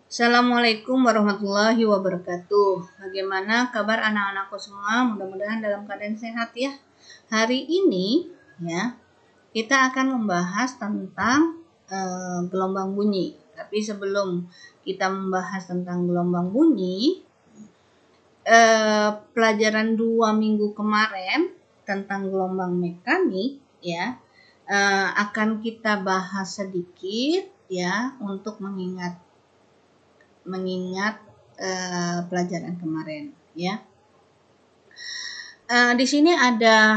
Assalamualaikum warahmatullahi wabarakatuh. Bagaimana kabar anak-anakku semua? Mudah-mudahan dalam keadaan sehat ya. Hari ini ya kita akan membahas tentang gelombang bunyi. Tapi sebelum kita membahas tentang gelombang bunyi, pelajaran 2 minggu kemarin tentang gelombang mekanik ya akan kita bahas sedikit ya untuk mengingat pelajaran kemarin ya. Di sini ada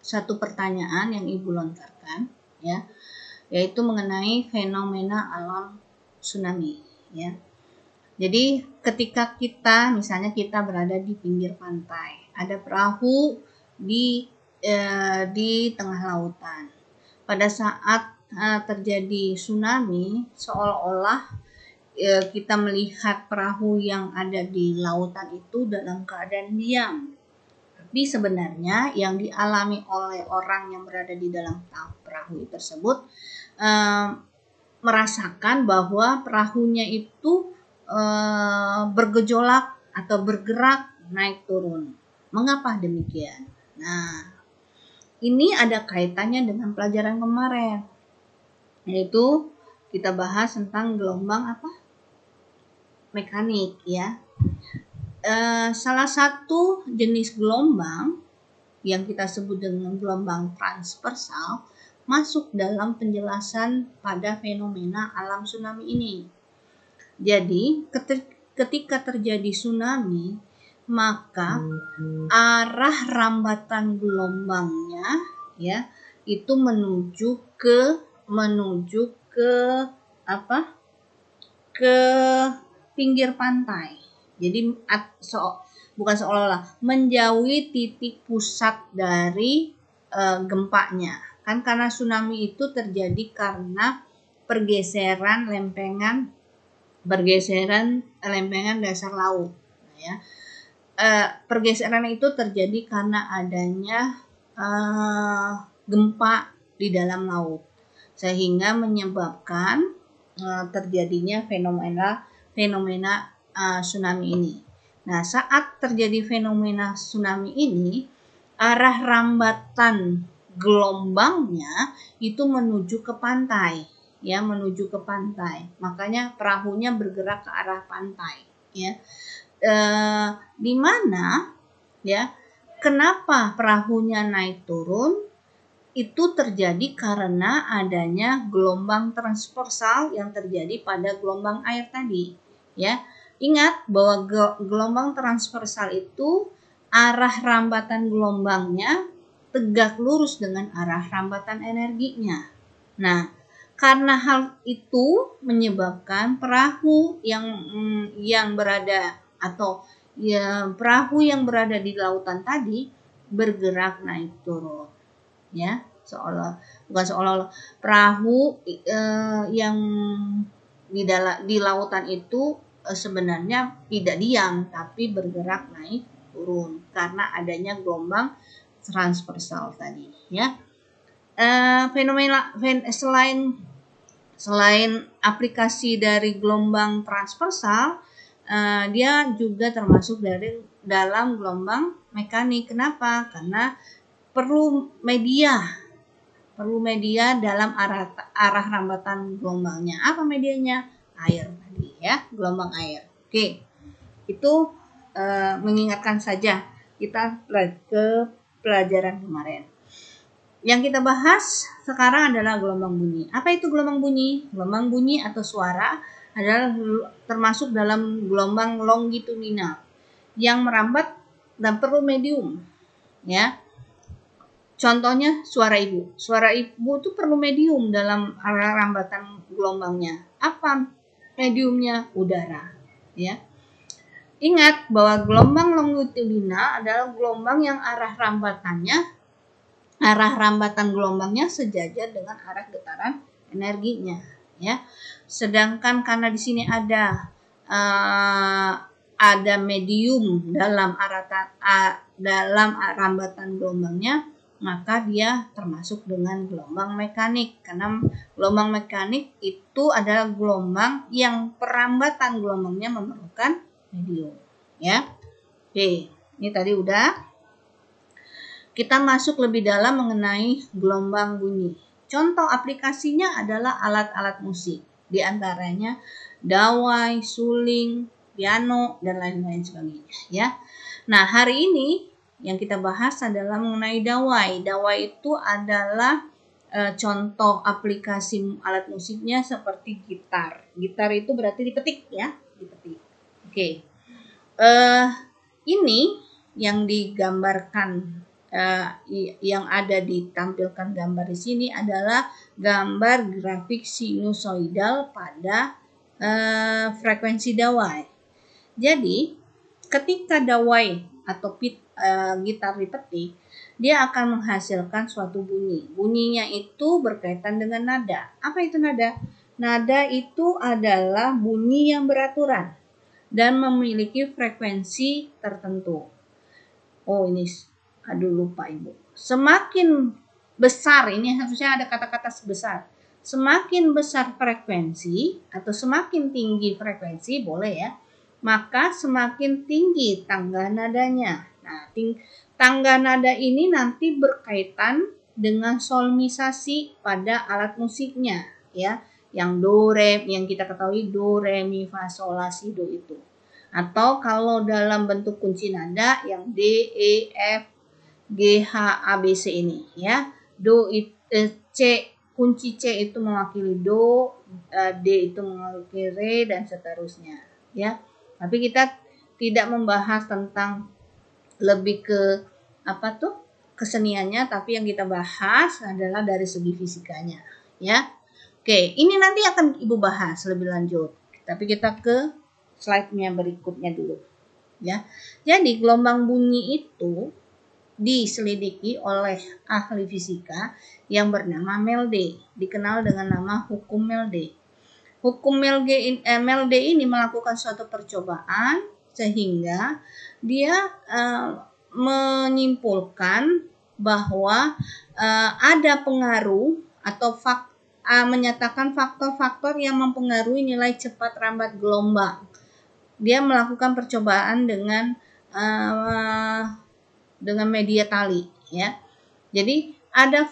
satu pertanyaan yang Ibu lontarkan ya, yaitu mengenai fenomena alam tsunami ya. Jadi ketika misalnya kita berada di pinggir pantai, ada perahu di tengah lautan. Pada saat terjadi tsunami, seolah-olah kita melihat perahu yang ada di lautan itu dalam keadaan diam. Tapi sebenarnya yang dialami oleh orang yang berada di dalam perahu tersebut merasakan bahwa perahunya itu bergejolak atau bergerak naik turun. Mengapa demikian? Nah, ini ada kaitannya dengan pelajaran kemarin, yaitu kita bahas tentang gelombang mekanik ya. Salah satu jenis gelombang yang kita sebut dengan gelombang transversal masuk dalam penjelasan pada fenomena alam tsunami ini. Jadi ketika terjadi tsunami, maka arah rambatan gelombangnya ya itu menuju ke pinggir pantai. Jadi bukan seolah-olah menjauhi titik pusat dari gempanya. Kan karena tsunami itu terjadi karena pergeseran lempengan dasar laut ya. Pergeseran itu terjadi karena adanya gempa di dalam laut, sehingga menyebabkan terjadinya fenomena tsunami ini. Nah, saat terjadi fenomena tsunami ini, arah rambatan gelombangnya itu menuju ke pantai, ya, menuju ke pantai. Makanya perahunya bergerak ke arah pantai, ya. Di mana, ya, kenapa perahunya naik turun? Itu terjadi karena adanya gelombang transversal yang terjadi pada gelombang air tadi ya. Ingat bahwa gelombang transversal itu arah rambatan gelombangnya tegak lurus dengan arah rambatan energinya. Nah, karena hal itu menyebabkan perahu yang berada di lautan tadi bergerak naik turun. Ya, bukan seolah-olah perahu yang di lautan itu sebenarnya tidak diam, tapi bergerak naik turun karena adanya gelombang transversal tadi ya. Selain aplikasi dari gelombang transversal, dia juga termasuk dalam gelombang mekanik. Kenapa? Karena perlu media dalam arah rambatan gelombangnya. Apa medianya? Air tadi ya, gelombang air. Oke, itu mengingatkan saja kita ke pelajaran kemarin. Yang kita bahas sekarang adalah gelombang bunyi. Apa itu gelombang bunyi? Gelombang bunyi atau suara adalah termasuk dalam gelombang longitudinal yang merambat dan perlu medium ya. Contohnya suara ibu. Suara ibu itu perlu medium dalam arah rambatan gelombangnya. Apa mediumnya? Udara. Ya. Ingat bahwa gelombang longitudinal adalah gelombang yang arah rambatan gelombangnya sejajar dengan arah getaran energinya. Ya. Sedangkan karena di sini ada medium dalam rambatan gelombangnya, maka dia termasuk dengan gelombang mekanik. Karena gelombang mekanik itu adalah gelombang yang perambatan gelombangnya memerlukan medium. Ya, oke, ini tadi udah. Kita masuk lebih dalam mengenai gelombang bunyi. Contoh aplikasinya adalah alat-alat musik, di antaranya dawai, suling, piano, dan lain-lain sebagainya. Ya. Nah, hari ini yang kita bahas adalah mengenai dawai. Dawai itu adalah contoh aplikasi alat musiknya seperti gitar. Gitar itu berarti dipetik ya, dipetik. Oke. Ini yang digambarkan, yang ada ditampilkan gambar di sini adalah gambar grafik sinusoidal pada frekuensi dawai. Jadi ketika dawai atau gitar dipetik, dia akan menghasilkan suatu bunyi. Bunyinya itu berkaitan dengan nada. Apa itu nada? Nada itu adalah bunyi yang beraturan dan memiliki frekuensi tertentu. Oh, ini aduh lupa Ibu. Semakin besar, ini harusnya ada kata-kata sebesar. Semakin besar frekuensi atau semakin tinggi frekuensi, boleh ya, maka semakin tinggi tangga nadanya. Nah, tangga nada ini nanti berkaitan dengan solmisasi pada alat musiknya, ya. Yang do, re, yang kita ketahui do, re, mi, fa, sol, la, si, do itu. Atau kalau dalam bentuk kunci nada yang D, E, F, G, H, A, B, C ini, ya. Do, C, kunci C itu mewakili do, D itu mewakili re, dan seterusnya, ya. Tapi kita tidak membahas tentang lebih ke apa tuh keseniannya, tapi yang kita bahas adalah dari segi fisikanya, ya. Oke, ini nanti akan Ibu bahas lebih lanjut. Tapi kita ke slide-nya berikutnya dulu, ya. Jadi gelombang bunyi itu diselidiki oleh ahli fisika yang bernama Melde, dikenal dengan nama hukum Melde. Hukum Melde ini melakukan suatu percobaan sehingga dia menyimpulkan bahwa ada pengaruh atau menyatakan faktor-faktor yang mempengaruhi nilai cepat rambat gelombang. Dia melakukan percobaan dengan media tali, ya. Jadi ada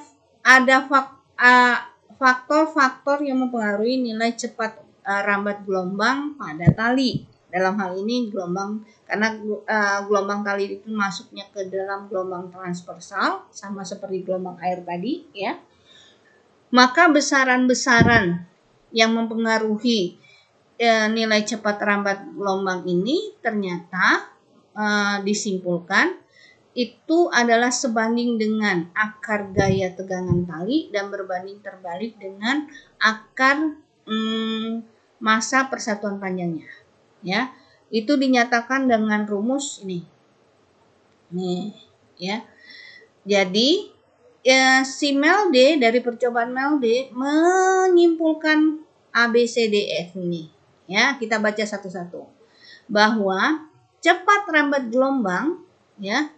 faktor-faktor yang mempengaruhi nilai cepat rambat gelombang pada tali. Dalam hal ini gelombang, karena gelombang tali itu masuknya ke dalam gelombang transversal sama seperti gelombang air tadi, ya. Maka besaran-besaran yang mempengaruhi nilai cepat rambat gelombang ini ternyata disimpulkan itu adalah sebanding dengan akar gaya tegangan tali dan berbanding terbalik dengan akar massa persatuan panjangnya, ya. Itu dinyatakan dengan rumus ini. Nih, ya. Jadi si Melde dari percobaan Melde menyimpulkan A, B, C, D, F ini. Ya, kita baca satu-satu. Bahwa cepat rambat gelombang, ya,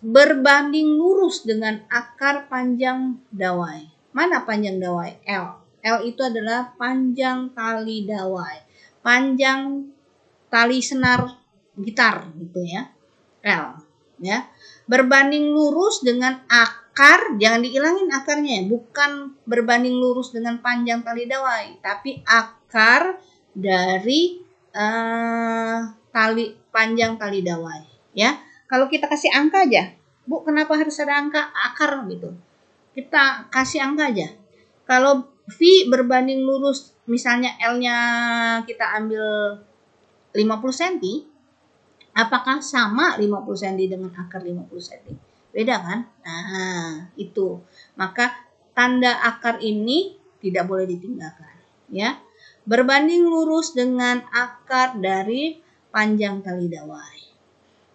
berbanding lurus dengan akar panjang dawai. Mana panjang dawai? L. L itu adalah panjang tali dawai. Panjang tali senar gitar gitu ya. L, ya. Berbanding lurus dengan akar, jangan diilangin akarnya ya, bukan berbanding lurus dengan panjang tali dawai, tapi akar dari panjang tali dawai, ya. Kalau kita kasih angka aja, Bu, kenapa harus ada angka akar gitu? Kita kasih angka aja. Kalau V berbanding lurus, misalnya L-nya kita ambil 50 cm, apakah sama 50 cm dengan akar 50 cm? Beda kan? Nah, itu. Maka tanda akar ini tidak boleh ditinggalkan, ya. Berbanding lurus dengan akar dari panjang tali dawai.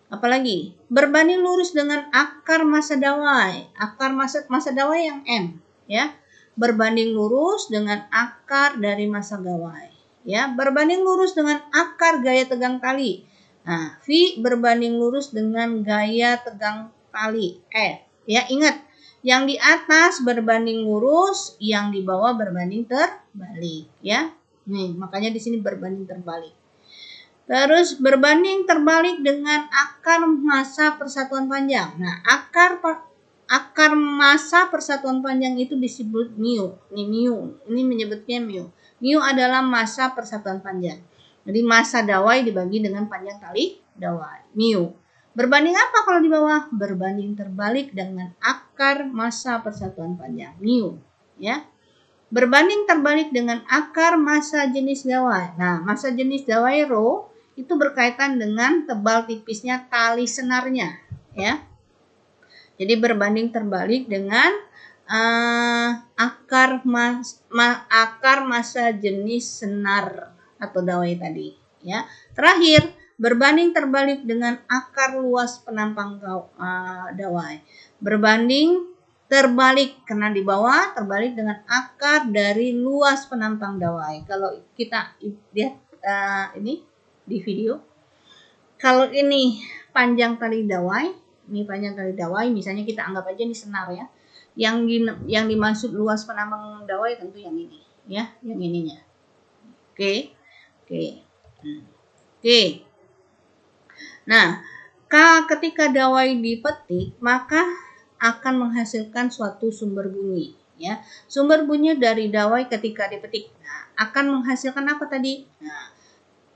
Apalagi berbanding lurus dengan akar massa dawai. Akar massa dawai yang M, ya. Berbanding lurus dengan akar dari massa dawai, ya. Berbanding lurus dengan akar gaya tegang tali. Nah, V berbanding lurus dengan gaya tegang tali F. Ya, ingat, Yang di atas berbanding lurus, yang di bawah berbanding terbalik, ya. Nih, makanya di sini berbanding terbalik. Terus berbanding terbalik dengan akar massa persatuan panjang. Nah, akar massa persatuan panjang itu disebut mu. Ini menyebutnya mu. Mu adalah massa persatuan panjang. Jadi massa dawai dibagi dengan panjang tali dawai. Mu. Berbanding apa kalau di bawah? Berbanding terbalik dengan akar massa persatuan panjang. Mu. Ya. Berbanding terbalik dengan akar massa jenis dawai. Nah, massa jenis dawai rho itu berkaitan dengan tebal tipisnya tali senarnya, ya. Jadi berbanding terbalik dengan akar massa jenis senar atau dawai tadi, ya. Terakhir, berbanding terbalik dengan akar luas penampang dawai. Berbanding terbalik karena di bawah terbalik dengan akar dari luas penampang dawai. Kalau kita lihat ini di video, kalau ini panjang tali dawai, misalnya kita anggap aja ini senar, ya. Yang dimaksud luas penampang dawai tentu yang ini, ya, yang ininya. Oke. Nah, ketika dawai dipetik, maka akan menghasilkan suatu sumber bunyi, ya. Sumber bunyi dari dawai ketika dipetik, akan menghasilkan apa tadi? Nah,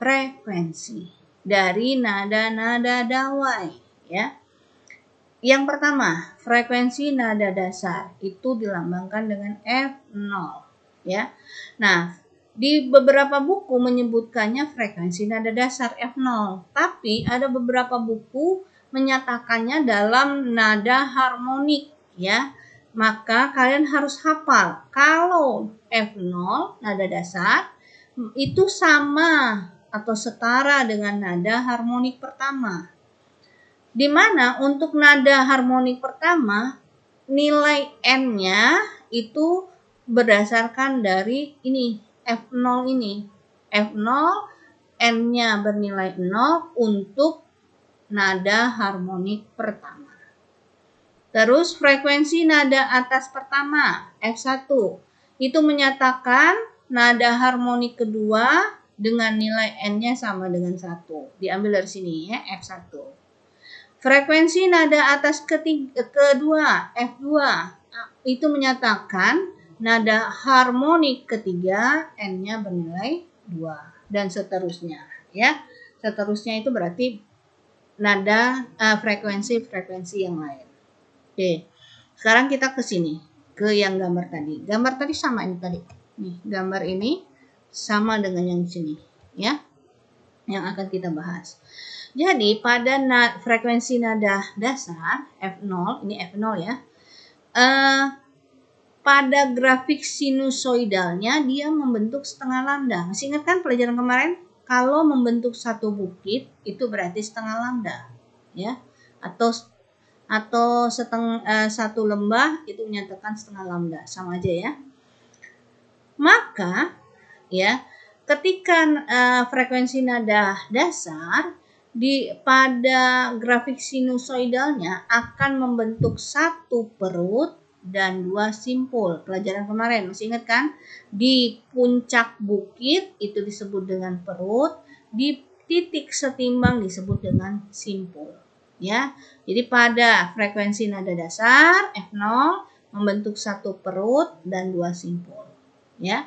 frekuensi dari nada-nada dawai, ya. Yang pertama, frekuensi nada dasar itu dilambangkan dengan F0, ya. Nah, di beberapa buku menyebutkannya frekuensi nada dasar F0, tapi ada beberapa buku menyatakannya dalam nada harmonik, ya. Maka kalian harus hafal kalau F0 nada dasar itu sama atau setara dengan nada harmonik pertama. Di mana untuk nada harmonik pertama nilai N-nya itu berdasarkan dari ini F0 ini. F0 N-nya bernilai 0 untuk nada harmonik pertama. Terus frekuensi nada atas pertama F1 itu menyatakan nada harmonik kedua dengan nilai N-nya sama dengan 1. Diambil dari sini, ya, F1. Frekuensi nada atas kedua F2 itu menyatakan nada harmonik ketiga N-nya bernilai 2 dan seterusnya, ya. Seterusnya itu berarti nada frekuensi yang lain. Oke. Sekarang kita ke sini, ke yang gambar tadi. Gambar tadi sama ini tadi. Nih, gambar ini sama dengan yang sini, ya. Yang akan kita bahas. Jadi pada frekuensi nada dasar F0, ini F0, ya. Pada grafik sinusoidalnya dia membentuk setengah lambda. Masih ingat kan pelajaran kemarin? Kalau membentuk satu bukit itu berarti setengah lambda, ya. Atau satu lembah itu menyatakan setengah lambda, sama aja, ya. Maka, ya, ketika frekuensi nada dasar pada grafik sinusoidalnya akan membentuk satu perut dan dua simpul. Pelajaran kemarin masih ingat kan? Di puncak bukit itu disebut dengan perut, di titik setimbang disebut dengan simpul, ya. Jadi pada frekuensi nada dasar F0 membentuk satu perut dan dua simpul, ya.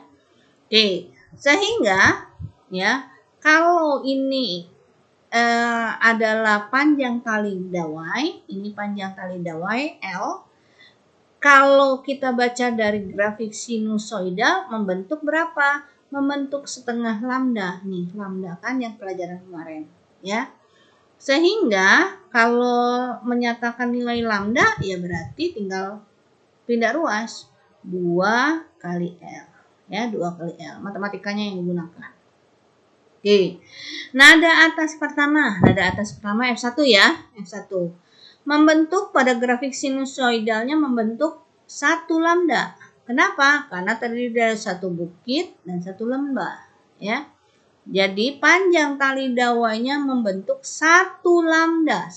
Oke, sehingga, ya, kalau ini adalah panjang tali dawai, ini panjang tali dawai L. Kalau kita baca dari grafik sinusoidal membentuk berapa? Membentuk setengah lambda. Nih, lambda kan yang pelajaran kemarin, ya. Sehingga kalau menyatakan nilai lambda, ya berarti tinggal pindah ruas 2 kali L, ya, 2 kali L. Matematikanya yang digunakan. Oke. Nada atas pertama F1, ya, F1. Membentuk pada grafik sinusoidalnya membentuk satu lambda. Kenapa? Karena terdiri dari satu bukit dan satu lembah, ya. Jadi panjang tali dawainya membentuk satu lambda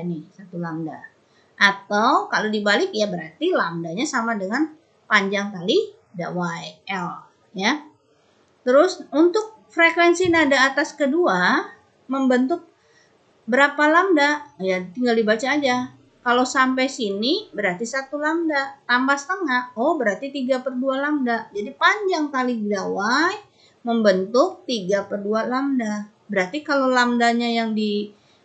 ini, satu lambda. Atau kalau dibalik ya berarti lambdanya sama dengan panjang tali dawai L, ya. Terus untuk frekuensi nada atas kedua membentuk berapa lambda? Ya tinggal dibaca aja. Kalau sampai sini berarti 1 lambda, tambah setengah, oh berarti 3/2 lambda. Jadi panjang tali dawai membentuk 3/2 lambda. Berarti kalau lambdanya yang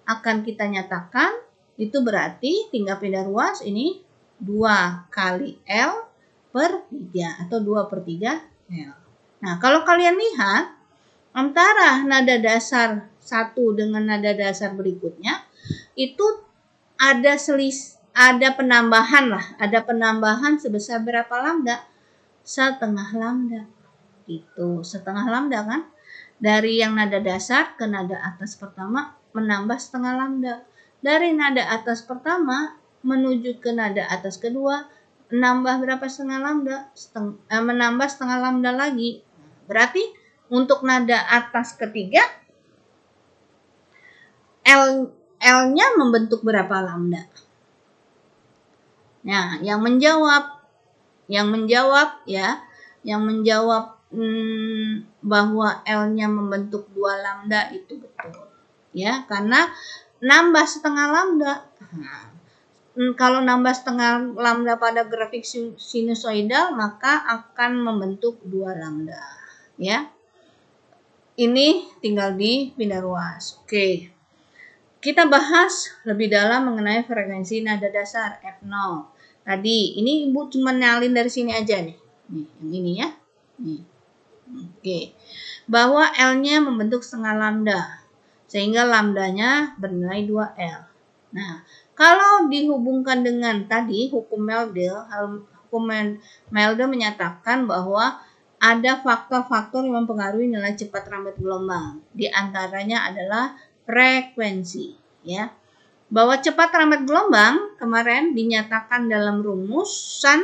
akan kita nyatakan, itu berarti tinggal pindah ruas, ini 2 kali L per 3 atau 2/3 L. Nah, kalau kalian lihat, antara nada dasar 1 dengan nada dasar berikutnya, itu ada penambahan lah, ada penambahan sebesar berapa lambda? Setengah lambda. Itu setengah lambda kan? Dari yang nada dasar ke nada atas pertama menambah setengah lambda. Dari nada atas pertama menuju ke nada atas kedua menambah berapa setengah lambda? Menambah setengah lambda lagi. Berarti untuk nada atas ketiga L-nya membentuk berapa lambda? Nah, yang menjawab bahwa L-nya membentuk 2 lambda itu betul. Ya, karena nambah setengah lambda. Nah, kalau nambah setengah lambda pada grafik sinusoidal maka akan membentuk 2 lambda. Ya. Ini tinggal dipindah ruas. Oke. Kita bahas lebih dalam mengenai frekuensi nada dasar F0. Tadi, ini Ibu cuma nyalin dari sini aja nih. Nih, yang ini ya. Nih. Oke. Bahwa L-nya membentuk setengah lambda. Sehingga lambdanya bernilai 2L. Nah, kalau dihubungkan dengan tadi hukum Mendel menyatakan bahwa ada faktor-faktor yang mempengaruhi nilai cepat rambat gelombang. Di antaranya adalah frekuensi, ya. Bahwa cepat rambat gelombang kemarin dinyatakan dalam rumusan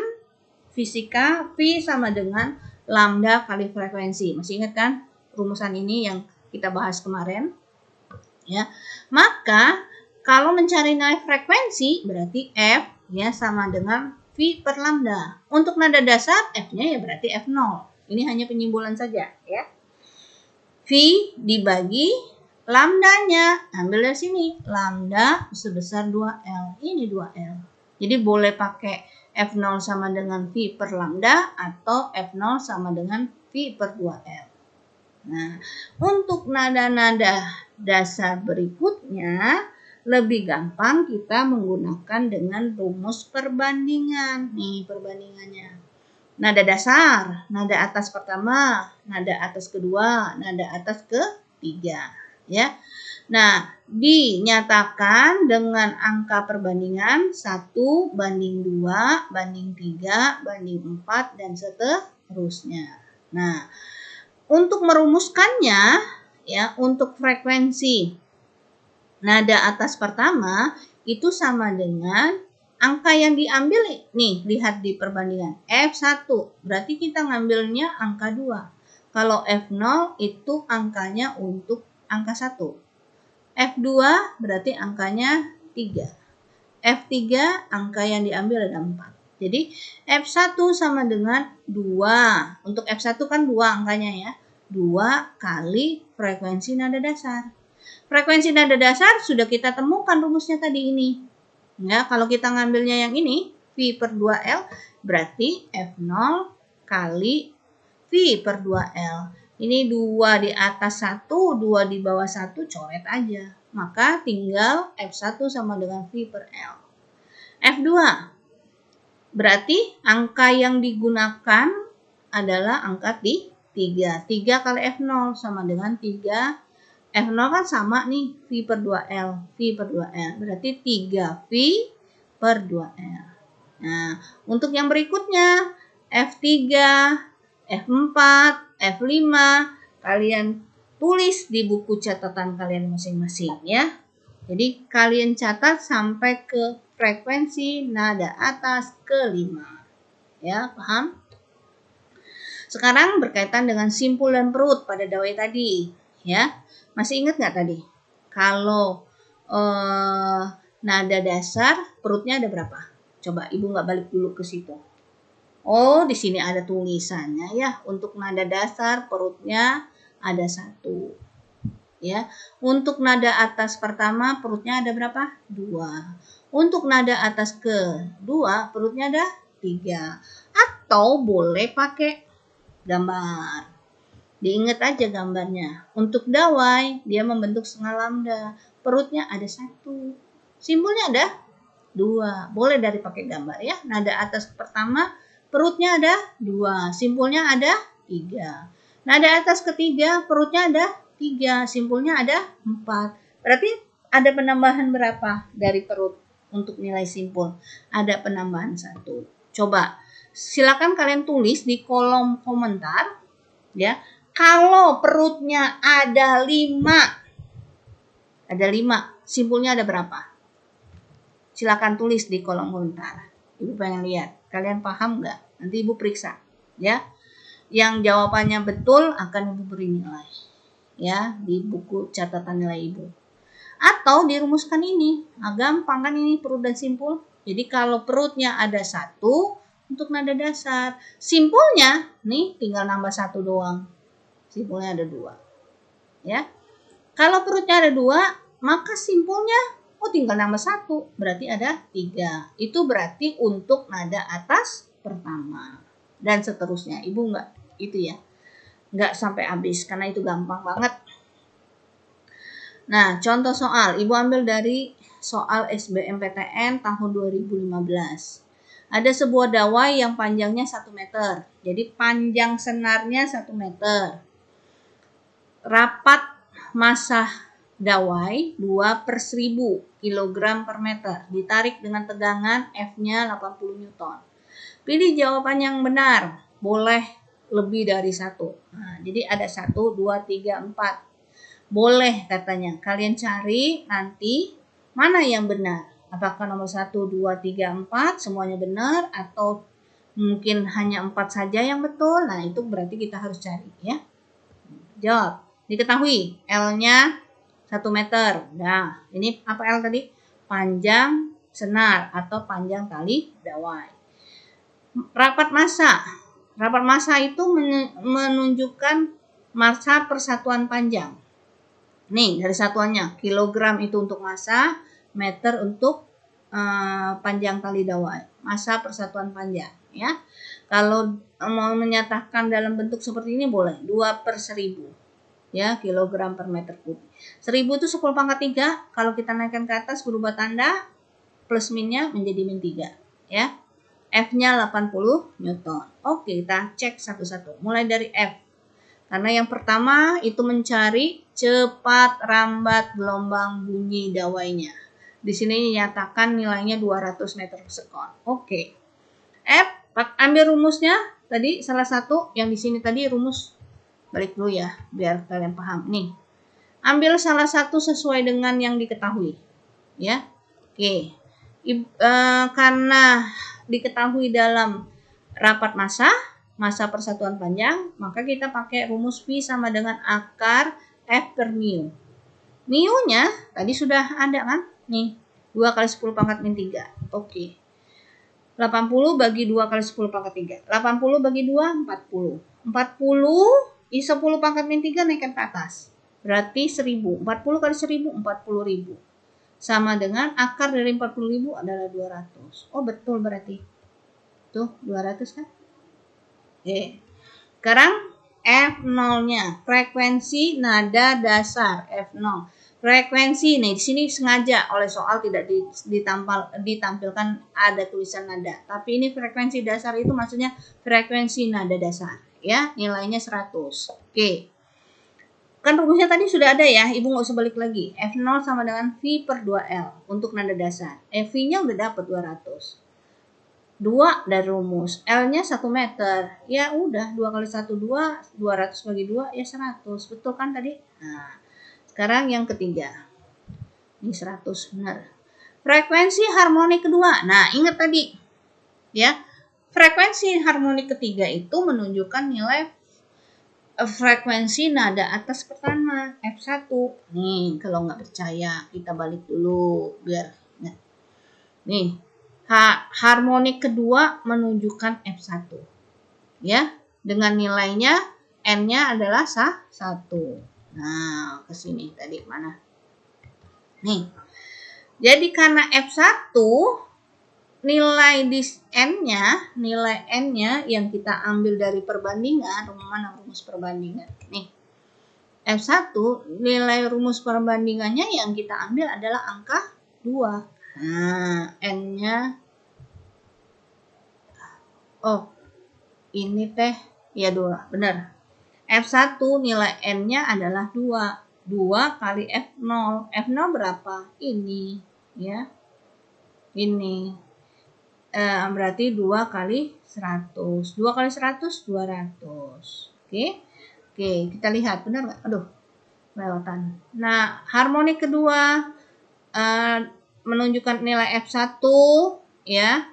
fisika V sama dengan lambda kali frekuensi. Masih ingat kan rumusan ini yang kita bahas kemarin? Ya. Maka kalau mencari nilai frekuensi berarti F ya sama dengan V per lambda. Untuk nada dasar F-nya ya berarti F0. Ini hanya penyimbolan saja ya. V dibagi lambdanya, ambil dari sini. Lambda sebesar 2L. Ini 2L. Jadi boleh pakai F0 sama dengan V per lambda atau F0 sama dengan V per 2L. Nah, untuk nada-nada dasar berikutnya lebih gampang kita menggunakan dengan rumus perbandingan. Nih perbandingannya. Nada dasar, nada atas pertama, nada atas kedua, nada atas ketiga, ya. Nah, dinyatakan dengan angka perbandingan 1/2, banding 3, banding 4 dan seterusnya. Nah, untuk merumuskannya ya, untuk frekuensi nada atas pertama itu sama dengan angka yang diambil nih, lihat di perbandingan. F1 berarti kita ngambilnya angka 2. Kalau F0 itu angkanya untuk angka 1. F2 berarti angkanya 3. F3 angka yang diambil ada 4. Jadi F1 sama dengan 2. Untuk F1 kan 2 angkanya ya. 2 kali frekuensi nada dasar. Frekuensi nada dasar sudah kita temukan rumusnya tadi ini. Ya, kalau kita ngambilnya yang ini, V per 2L, berarti F0 kali V per 2L. Ini 2 di atas 1, 2 di bawah 1, coret aja. Maka tinggal F1 sama dengan V per L. F2, berarti angka yang digunakan adalah angka 3. 3 kali F0 sama dengan 3. F0 kan sama nih, V per 2L. V per 2L. Berarti 3V per 2L. Nah, untuk yang berikutnya, F3, F4, F5, kalian tulis di buku catatan kalian masing-masing ya. Jadi, kalian catat sampai ke frekuensi nada atas ke-5. Ya, paham? Sekarang berkaitan dengan simpul dan perut pada dawai tadi. Ya, masih ingat nggak tadi? Kalau nada dasar perutnya ada berapa? Coba ibu nggak balik dulu ke situ. Oh, di sini ada tulisannya ya. Untuk nada dasar perutnya ada 1. Ya. Untuk nada atas pertama perutnya ada berapa? 2. Untuk nada atas kedua perutnya ada 3. Atau boleh pakai gambar. Diingat aja gambarnya. Untuk dawai dia membentuk setengah lambda. Perutnya ada 1. Simpulnya ada 2. Boleh dari pakai gambar ya. Nada atas pertama perutnya ada 2. Simpulnya ada 3. Nada atas ketiga perutnya ada 3. Simpulnya ada 4. Berarti ada penambahan berapa dari perut untuk nilai simpul? Ada penambahan 1. Coba silakan kalian tulis di kolom komentar ya. Kalau perutnya ada 5. Ada 5. Simpulnya ada berapa? Silakan tulis di kolom komentar. Ibu pengen lihat. Kalian paham nggak? Nanti ibu periksa. Ya. Yang jawabannya betul akan ibu beri nilai. Ya, di buku catatan nilai ibu. Atau dirumuskan ini. Nah, gampang kan ini perut dan simpul. Jadi kalau perutnya ada 1 untuk nada dasar. Simpulnya nih tinggal nambah 1 doang. Simpulnya ada 2. Ya. Kalau perutnya ada 2, maka simpulnya tinggal nambah 1. Berarti ada 3. Itu berarti untuk nada atas pertama. Dan seterusnya. Ibu enggak itu ya. Enggak sampai habis karena itu gampang banget. Nah, contoh soal. Ibu ambil dari soal SBMPTN tahun 2015. Ada sebuah dawai yang panjangnya 1 meter. Jadi panjang senarnya 1 meter. Rapat massa dawai 2/1000 kg per meter. Ditarik dengan tegangan F-nya 80 Newton. Pilih jawaban yang benar. Boleh lebih dari 1. Nah, jadi ada 1, 2, 3, 4. Boleh katanya. Kalian cari nanti mana yang benar. Apakah nomor 1, 2, 3, 4 semuanya benar atau mungkin hanya 4 saja yang betul. Nah, itu berarti kita harus cari ya. Jawab. Diketahui L-nya 1 meter. Nah, ini apa L tadi? Panjang senar atau panjang tali dawai. Rapat massa. Rapat massa itu menunjukkan massa persatuan panjang. Nih, dari satuannya. Kilogram itu untuk massa, meter untuk panjang tali dawai. Massa persatuan panjang. Ya. Kalau mau menyatakan dalam bentuk seperti ini boleh. 2/1000. Ya, kilogram per meter kubik. 1000 itu 10 pangkat 3. Kalau kita naikkan ke atas berubah tanda, plus minnya menjadi min 3. Ya. F-nya 80 Newton. Oke, kita cek satu-satu. Mulai dari F. Karena yang pertama itu mencari cepat rambat gelombang bunyi dawainya. Di sini dinyatakan nilainya 200 meter per sekon. Oke. F, ambil rumusnya. Tadi salah satu yang di sini tadi rumus. Balik dulu ya, biar kalian paham. Nih, ambil salah satu sesuai dengan yang diketahui. Ya, oke. Karena diketahui dalam rapat massa persatuan panjang, maka kita pakai rumus V sama dengan akar F per mu. Mu-nya tadi sudah ada kan? Nih, 2 kali 10 pangkat min 3. Oke. 80 bagi 2 kali 10 pangkat 3. 80 bagi 2, 40. 40 10 pangkat min 3 naikkan ke atas. Berarti 1000. 40 kali 1000, 40.000. Sama dengan akar dari 40.000 adalah 200. Oh, betul berarti. Tuh, 200 kan? Oke. Sekarang F0-nya. Frekuensi nada dasar. F0. Frekuensi. Nih, di sini sengaja oleh soal tidak ditampilkan ada tulisan nada. Tapi ini frekuensi dasar itu maksudnya frekuensi nada dasar. Ya, nilainya 100. Oke. Kan rumusnya tadi sudah ada ya, ibu nggak usah balik lagi. F0 sama dengan V per 2L untuk nada dasar. V-nya udah dapat 200. 2 dari rumus. L-nya 1 meter. Ya udah, 2 kali 1, 2. 200 bagi 2, ya 100. Betul kan tadi? Nah, sekarang yang ketiga. Ini 100, benar. Frekuensi harmonik kedua. Nah, ingat tadi. Ya. Frekuensi harmonik ketiga itu menunjukkan nilai frekuensi nada atas pertama F1. Nih, kalau nggak percaya kita balik dulu biar Nih, harmonik kedua menunjukkan F1. Ya, dengan nilainya N-nya adalah 1. Nah, ke sini tadi mana? Nih. Jadi karena F1 nilai di nilai N-nya yang kita ambil dari perbandingan, rumus perbandingan. Nih. F1 nilai rumus perbandingannya yang kita ambil adalah angka 2. Nah, N-nya ini teh ya 2, benar. F1 nilai N-nya adalah 2. 2 kali F0. F0 berapa? Ini, ya. Ini. Berarti 2 kali 100. 2 kali 100, 200. Oke. Oke, kita lihat. Benar nggak? Aduh, kelewatan. Nah, harmonik kedua menunjukkan nilai F1, ya.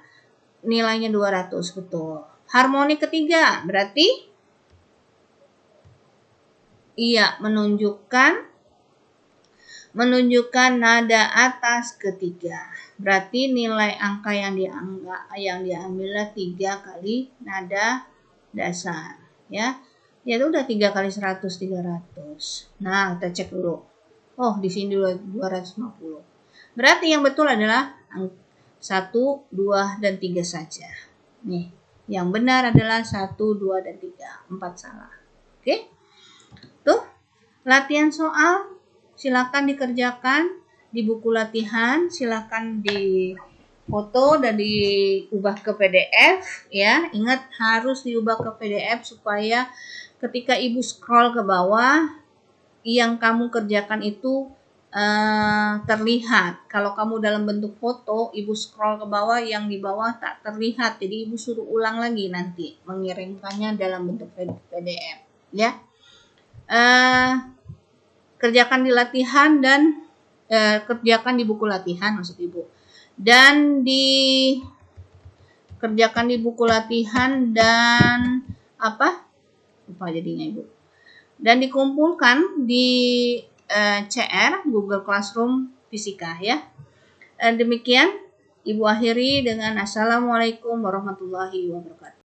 Nilainya 200, betul. Harmonik ketiga, berarti iya menunjukkan nada atas ketiga. Berarti nilai angka yang diambillah 3 kali nada dasar, ya. Ya udah 3 kali 100, 300. Nah, kita cek dulu. Oh, di sini 250. Berarti yang betul adalah 1, 2, dan 3 saja. Nih, yang benar adalah 1, 2, dan 3. 4 salah. Oke? Tuh, latihan soal silakan dikerjakan di buku latihan, silakan di foto dan diubah ke PDF, ya. Ingat harus diubah ke PDF supaya ketika Ibu scroll ke bawah yang kamu kerjakan itu terlihat. Kalau kamu dalam bentuk foto, Ibu scroll ke bawah, yang di bawah tak terlihat. Jadi Ibu suruh ulang lagi nanti mengirimkannya dalam bentuk PDF, ya. Kerjakan di latihan dan kerjakan di buku latihan maksud Ibu. Dan kerjakan di buku latihan dan lupa jadinya Ibu. Dan dikumpulkan di CR Google Classroom Fisika, ya. Demikian Ibu akhiri dengan Assalamualaikum warahmatullahi wabarakatuh.